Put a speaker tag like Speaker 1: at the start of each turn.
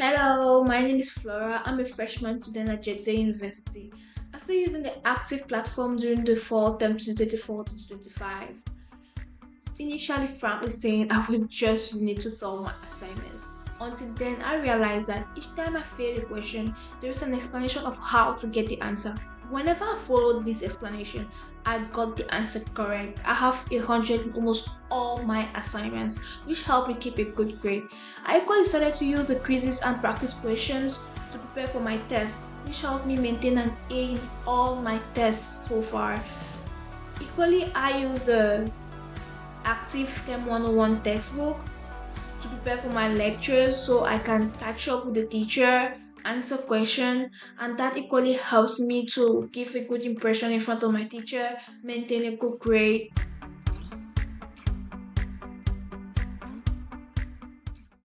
Speaker 1: Hello, my name is Flora. I'm a freshman student at Drexel University. I started using the Aktiv platform during the fall term 2024 to 2025. Initially, frankly saying I would just need to solve my assignments. Until then, I realized that each time I failed a question, there is an explanation of how to get the answer. Whenever I followed this explanation, I got the answer correct. I have 100 in almost all my assignments, which helped me keep a good grade. I equally started to use the quizzes and practice questions to prepare for my tests, which helped me maintain an A in all my tests so far. Equally, I use the Active Chem 101 textbook to prepare for my lectures so I can catch up with the teacher, answer questions, and that equally helps me to give a good impression in front of my teacher, maintain a good grade.